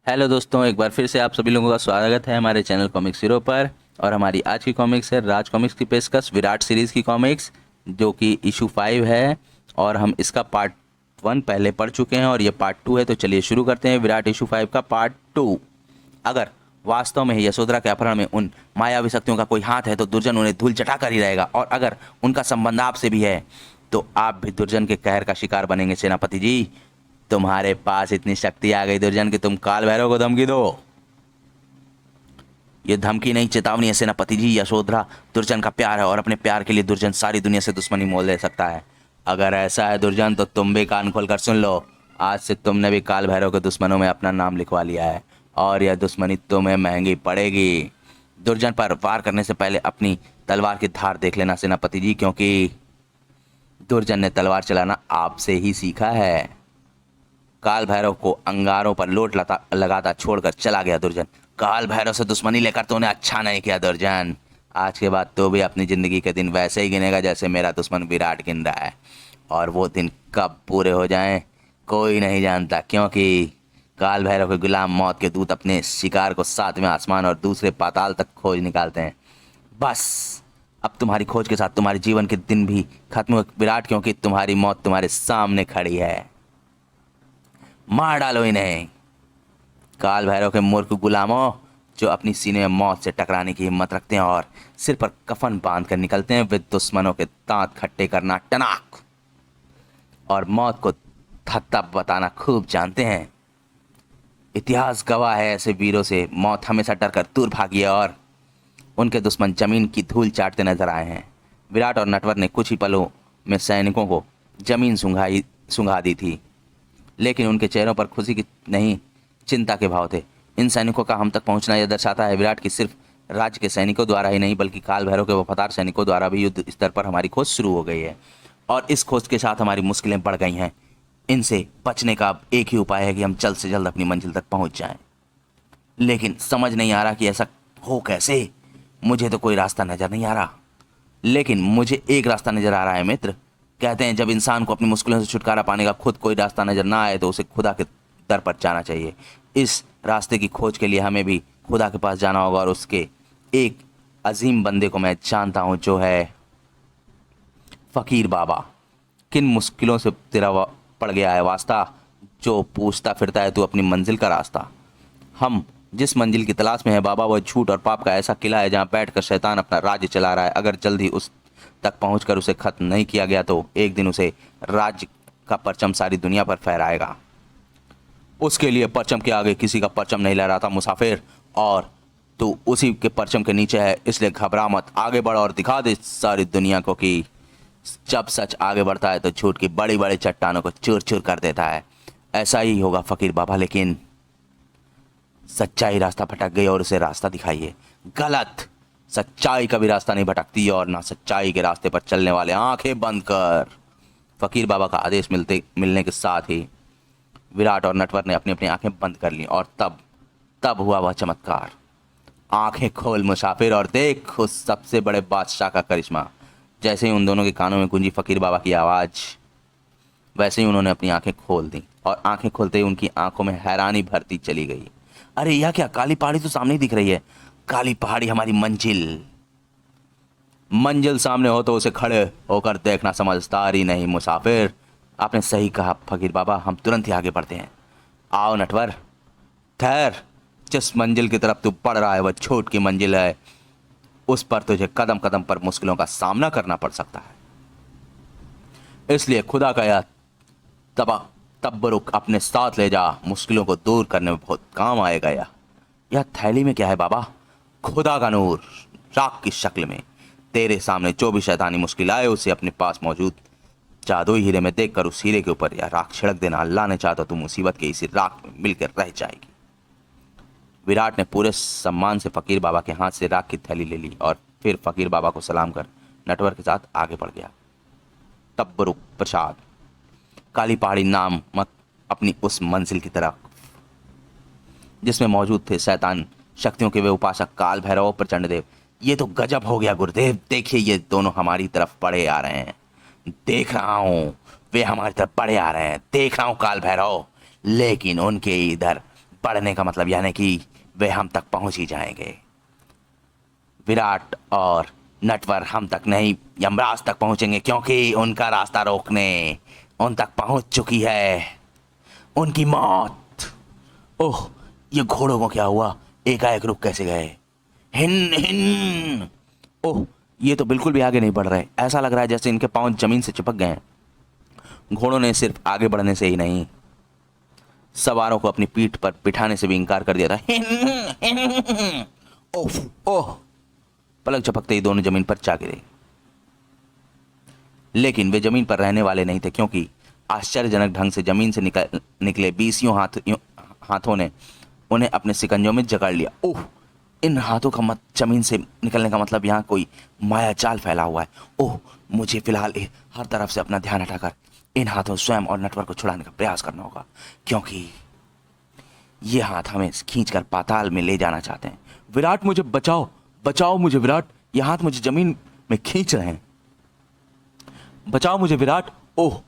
Hello दोस्तों, एक बार फिर से आप सभी लोगों का स्वागत है हमारे चैनल कॉमिक्स हीरो पर। और हमारी आज की कॉमिक्स है राज कॉमिक्स की पेशकश विराट सीरीज़ की कॉमिक्स, जो कि इशू 5 है। और हम इसका पार्ट 1 पहले पढ़ चुके हैं और ये पार्ट 2 है। तो चलिए शुरू करते हैं विराट इशू 5 का पार्ट 2। अगर वास्तव में यशोधरा के अपहरण में उन मायावी शक्तियों का कोई हाथ है तो दुर्जन उन्हें धूल चटा कर ही रहेगा। और अगर उनका संबंध आपसे भी है तो आप भी दुर्जन के कहर का शिकार बनेंगे सेनापति जी। तुम्हारे पास इतनी शक्ति आ गई दुर्जन कि तुम काल भैरव को धमकी दो। ये धमकी नहीं, चेतावनी है सेनापति जी। यशोधरा दुर्जन का प्यार है और अपने प्यार के लिए दुर्जन सारी दुनिया से दुश्मनी मोल ले सकता है। अगर ऐसा है दुर्जन तो तुम भी कान खोल कर सुन लो। आज से तुमने भी काल भैरव के दुश्मनों में अपना नाम लिखवा लिया है और यह दुश्मनी तुम्हें महंगी पड़ेगी। दुर्जन पर वार करने से पहले अपनी तलवार की धार देख लेना सेनापति जी, क्योंकि दुर्जन ने तलवार चलाना आपसे ही सीखा है। काल भैरव को अंगारों पर लोट लगाता छोड़कर चला गया दुर्जन। काल भैरव से दुश्मनी लेकर तूने अच्छा नहीं किया दुर्जन। आज के बाद तो भी अपनी जिंदगी के दिन वैसे ही गिनेगा जैसे मेरा दुश्मन विराट गिन रहा है। और वो दिन कब पूरे हो जाएं कोई नहीं जानता, क्योंकि काल भैरव के गुलाम मौत के दूत अपने शिकार को 7वें आसमान और दूसरे पाताल तक खोज निकालते हैं। बस अब तुम्हारी खोज के साथ तुम्हारे जीवन के दिन भी खत्म हुए विराट, क्योंकि तुम्हारी मौत तुम्हारे सामने खड़ी है। मार डालो इन्हें। काल भैरव के मूर्ख गुलामों जो अपनी सीने में मौत से टकराने की हिम्मत रखते हैं और सिर पर कफन बांध कर निकलते हैं, वे दुश्मनों के दांत खट्टे करना टनाक और मौत को धत्ता बताना खूब जानते हैं। इतिहास गवाह है ऐसे वीरों से मौत हमेशा डर कर दूर भागी है और उनके दुश्मन जमीन की धूल चाटते नजर आए हैं। विराट और नटवर ने कुछ ही पलों में सैनिकों को जमीन सुंघा दी थी, लेकिन उनके चेहरों पर खुशी की नहीं चिंता के भाव थे। इन सैनिकों का हम तक पहुंचना यह दर्शाता है विराट की सिर्फ राज्य के सैनिकों द्वारा ही नहीं बल्कि काल भैरव के वफादार सैनिकों द्वारा भी युद्ध स्तर पर हमारी खोज शुरू हो गई है। और इस खोज के साथ हमारी मुश्किलें बढ़ गई हैं। इनसे बचने का अब एक ही उपाय है कि हम जल्द से जल्द अपनी मंजिल तक पहुंच जाएं। लेकिन समझ नहीं आ रहा कि ऐसा हो कैसे। मुझे तो कोई रास्ता नजर नहीं आ रहा, लेकिन मुझे एक रास्ता नजर आ रहा है मित्र। कहते हैं जब इंसान को अपनी मुश्किलों से छुटकारा पाने का खुद कोई रास्ता नजर ना आए तो उसे खुदा के दर पर जाना चाहिए। इस रास्ते की खोज के लिए हमें भी खुदा के पास जाना होगा और उसके एक अजीम बंदे को मैं जानता हूं, जो है फकीर बाबा। किन मुश्किलों से तेरा पड़ गया है वास्ता, जो पूछता फिरता है तू अपनी मंजिल का रास्ता। हम जिस मंजिल की तलाश में है बाबा, वह झूठ और पाप का ऐसा किला है जहाँ बैठकर शैतान अपना राज्य चला रहा है। अगर जल्दी उस तक पहुंचकर उसे खत्म नहीं किया गया तो एक दिन उसे राज्य का परचम सारी दुनिया पर फहराएगा। उसके लिए परचम के आगे किसी का परचम नहीं लहराता मुसाफिर, और तू उसी के परचम के नीचे है। इसलिए घबरा मत, आगे बढ़ और दिखा दे सारी दुनिया को कि जब सच आगे बढ़ता है तो झूठ की बड़ी बड़ी चट्टानों को चूर चूर कर देता है। ऐसा ही होगा फकीर बाबा, लेकिन सच्चाई रास्ता भटक गई और उसे रास्ता दिखाइए। गलत, सच्चाई कभी रास्ता नहीं भटकती और ना सच्चाई के रास्ते पर चलने वाले आंखें बंद कर। फकीर बाबा का आदेश मिलने के साथ ही विराट और नटवर ने अपनी अपनी आंखें बंद कर लीं और तब हुआ वह चमत्कार। आंखें खोल मुसाफिर और देख उस सबसे बड़े बादशाह का करिश्मा। जैसे ही उन दोनों के कानों में गूंजी फकीर बाबा की आवाज़, वैसे ही उन्होंने अपनी आंखें खोल दी और आंखें खोलते ही उनकी आंखों में हैरानी भरती चली गई। अरे यह क्या, काली पहाड़ी तो सामने ही दिख रही है। काली पहाड़ी हमारी मंजिल सामने हो तो उसे खड़े होकर देखना समझदार ही नहीं मुसाफिर। आपने सही कहा फकीर बाबा, हम तुरंत ही आगे बढ़ते हैं। आओ नटवर, ठहर। जिस मंजिल की तरफ तू बढ़ रहा है वह छोट की मंजिल है। उस पर तुझे कदम कदम पर मुश्किलों का सामना करना पड़ सकता है। इसलिए खुदा का यह तबरुक अपने साथ ले जा, मुश्किलों को दूर करने में बहुत काम आएगा। यह थैली में क्या है बाबा? खुदा का नूर, राख की शक्ल में। तेरे सामने जो भी शैतानी मुश्किल आए उसे अपने पास मौजूद जादुई हीरे में देखकर उस हीरे के ऊपर यह राख छिड़क देना। अल्लाह ने चाहा तो तू मुसीबत के इसी राख में मिलकर रह जाएगी। विराट ने पूरे सम्मान से फकीर बाबा के हाथ से राख की थैली ले ली और फिर फकीर बाबा को सलाम कर नटवर के साथ आगे बढ़ गया। तब्बरुक प्रसाद, काली पहाड़ी नामक अपनी उस मंजिल की तरफ जिसमें मौजूद थे शैतान शक्तियों के वे उपासक काल भैरव और प्रचंड देव। ये तो गजब हो गया गुरुदेव, देखिए ये दोनों हमारी तरफ बढ़े आ रहे हैं। देख रहा हूँ वे हमारी तरफ बढ़े आ रहे हैं, देख रहा हूँ काल भैरव, लेकिन उनके इधर पढ़ने का मतलब यानी कि वे हम तक पहुंच ही जाएंगे। विराट और नटवर हम तक नहीं, यमराज तक पहुंचेंगे, क्योंकि उनका रास्ता रोकने उन तक पहुंच चुकी है उनकी मौत। ओह, ये घोड़ों को क्या हुआ? एकाएक रुक कैसे गए? हिन हिन। ओह, ये तो बिल्कुल भी आगे नहीं बढ़ रहे। ऐसा लग रहा है जैसे इनके पांव जमीन से चिपक गए हैं। घोड़ों ने सिर्फ आगे बढ़ने से ही नहीं, सवारों को अपनी पीठ पर बिठाने से भी इंकार कर दिया था। हिन हिन। ओह ओह, पलक झपकते ही दोनों जमीन पर जा गिरे। लेकिन वे जमीन पर रहने वाले नहीं थे, क्योंकि आश्चर्यजनक ढंग से जमीन से निकले 20 हाथों ने उन्हें अपने सिकंजों में जकड़ लिया। ओह, इन हाथों का जमीन से निकलने का मतलब यहाँ कोई माया जाल फैला हुआ है। ओह, मुझे फिलहाल हर तरफ से अपना ध्यान हटाकर इन हाथों स्वयं और नटवर को छुड़ाने का प्रयास करना होगा, क्योंकि ये हाथ हमें खींचकर पाताल में ले जाना चाहते हैं। विराट, मुझे बचाओ, बचाओ मुझे विराट, ये हाथ मुझे जमीन में खींच रहे हैं। बचाओ मुझे विराट। ओह,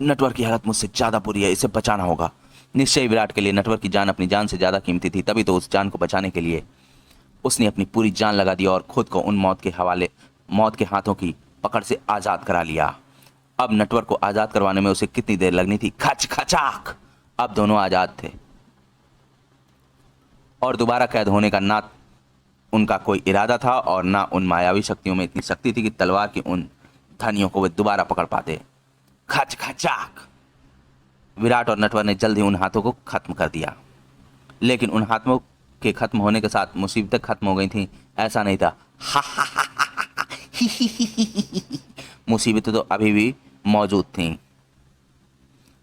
नटवर की हालत मुझसे ज्यादा बुरी है, इसे बचाना होगा। निश्चय विराट के लिए नटवर की जान अपनी जान से ज्यादा कीमती थी, तभी तो उस जान को बचाने के लिए उसने अपनी पूरी जान लगा दी और खुद को उन मौत के हाथों की पकड़ से आजाद करा लिया। अब नटवर को आजाद करवाने में उसे कितनी देर लगनी थी? खच खचाक। अब दोनों आजाद थे और दोबारा कैद होने का ना उनका कोई इरादा था और ना उन मायावी शक्तियों में इतनी शक्ति थी कि तलवार की उन धनियों को वे दोबारा पकड़ पाते। खच खचाक। विराट और नटवर ने जल्द ही उन हाथों को खत्म कर दिया, लेकिन उन हाथों के खत्म होने के साथ मुसीबतें खत्म हो गई थीं, ऐसा नहीं था। मुसीबतें तो अभी भी मौजूद थीं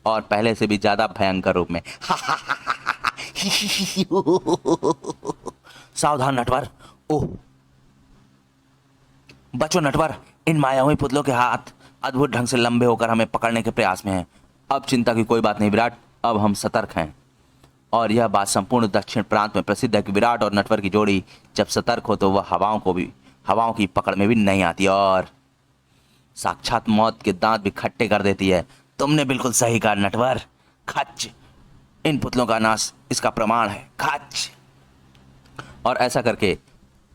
और पहले से भी ज्यादा भयंकर रूप में। सावधान नटवर। ओह, बचो नटवर, इन मायावी पुतलों के हाथ अद्भुत ढंग से लंबे होकर हमें पकड़ने के प्रयास में हैं। अब चिंता की कोई बात नहीं विराट, अब हम सतर्क हैं। और यह बात संपूर्ण दक्षिण प्रांत में प्रसिद्ध है कि विराट और नटवर की जोड़ी जब सतर्क हो तो वह हवाओं की पकड़ में भी नहीं आती और साक्षात मौत के दांत भी खट्टे कर देती है। तुमने बिल्कुल सही कहा नटवर। खच, इन पुतलों का नाश इसका प्रमाण है। खच। और ऐसा करके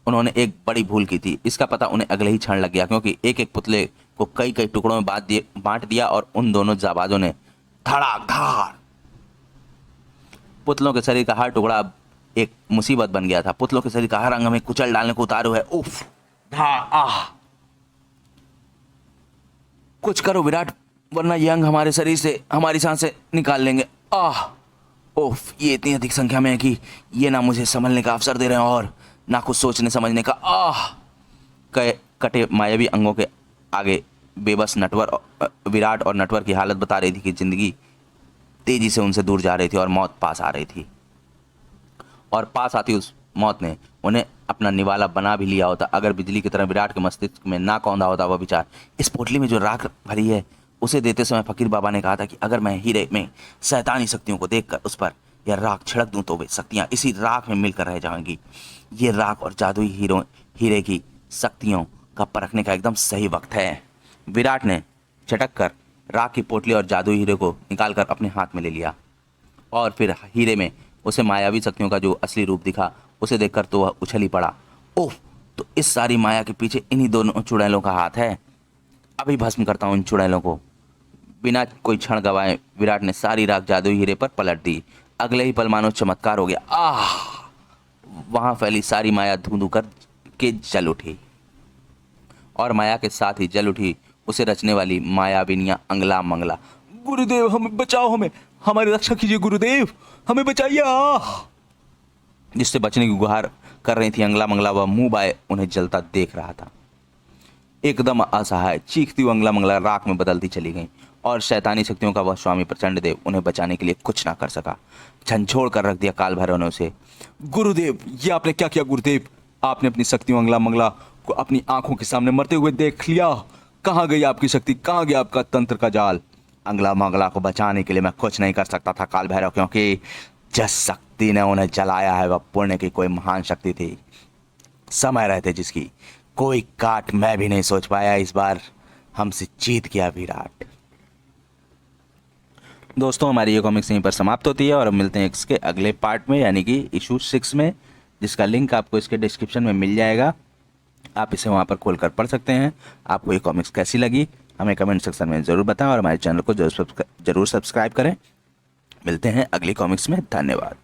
उन्होंने एक बड़ी भूल की थी। इसका पता उन्हें अगले ही क्षण लग गया, क्योंकि एक एक पुतले को कई कई टुकड़ों में बांट दिया और उन दोनों जाबाजों ने धड़ाधड़। पुतलों के शरीर का हर टुकड़ा अब एक मुसीबत बन गया था। पुतलों के शरीर का हर अंग में कुचल डालने को उतारू है। उफ, धा, आह। कुछ करो विराट, वरना ये अंग हमारे शरीर से हमारी सांसें निकाल लेंगे। आह, उफ, ये इतनी अधिक संख्या में है कि ये ना मुझे संभलने का अवसर दे रहे हैं और ना कुछ सोचने समझने का। आह। कटे मायावी अंगों के आगे बेबस विराट और नटवर की हालत बता रही थी कि जिंदगी तेजी से उनसे दूर जा रही थी और मौत पास आ रही थी। और पास आती उस मौत ने उन्हें अपना निवाला बना भी लिया होता अगर बिजली की तरह विराट के मस्तिष्क में ना कौंधा होता वह विचार। इस पोटली में जो राख भरी है उसे देते समय फकीर बाबा ने कहा था कि अगर मैं हीरे में शैतानी शक्तियों को देखकर उस पर यह राख छिड़क दूं तो वे शक्तियां इसी राख में मिलकर रह जाएंगी। ये राख और जादुई हीरे की शक्तियों का परखने का एकदम सही वक्त है। विराट ने चटक कर राख की पोटली और जादुई हीरे को निकालकर अपने हाथ में ले लिया और फिर हीरे में उसे मायावी शक्तियों का जो असली रूप दिखा उसे देखकर तो वह उछल ही पड़ा। ओह, तो इस सारी माया के पीछे इन्हीं दोनों चुड़ैलों का हाथ है। अभी भस्म करता हूं इन चुड़ैलों को। बिना कोई क्षण गवाए विराट ने सारी राख जादुई हीरे पर पलट दी। अगले ही पल मानो चमत्कार हो गया। आह, वहां फैली सारी माया धू धू कर के जल उठी और माया के साथ ही जल उठी उसे रचने वाली मायाविनियां अंगला मंगला। गुरुदेव, हमें बचाओ, हमें हमारी रक्षा कीजिए गुरुदेव, हमें बचाइए। जिससे बचने की गुहार कर रही थी अंगला मंगला, वह मुंह बाय उन्हें जलता देख रहा था। एकदम असहाय चीखती हुई अंगला मंगला राख में बदलती चली गई और शैतानी शक्तियों का वह स्वामी प्रचंड देव उन्हें बचाने के लिए कुछ ना कर सका। झंझोड़ कर रख दिया काल भैरव ने उसे। गुरुदेव, ये आपने क्या किया गुरुदेव? आपने अपनी शक्तियों अंगला मंगला को अपनी आंखों के सामने मरते हुए देख लिया। कहाँ गई आपकी शक्ति, कहाँ गया आपका तंत्र का जाल? अंगला मंगला को बचाने के लिए मैं कुछ नहीं कर सकता था काल भैरव, क्योंकि जिस शक्ति ने उन्हें जलाया है वह पुण्य की कोई महान शक्ति थी, समय रहते जिसकी कोई काट मैं भी नहीं सोच पाया। इस बार हमसे जीत गया विराट। दोस्तों हमारी ये कॉमिक्स यहीं पर समाप्त होती है और अब मिलते हैं इसके अगले पार्ट में, यानी कि इशू 6 में, जिसका लिंक आपको इसके डिस्क्रिप्शन में मिल जाएगा। आप इसे वहाँ पर खोल कर पढ़ सकते हैं। आपको ये कॉमिक्स कैसी लगी हमें कमेंट सेक्शन में ज़रूर बताएं और हमारे चैनल को जरूर सब्सक्राइब करें। मिलते हैं अगली कॉमिक्स में, धन्यवाद।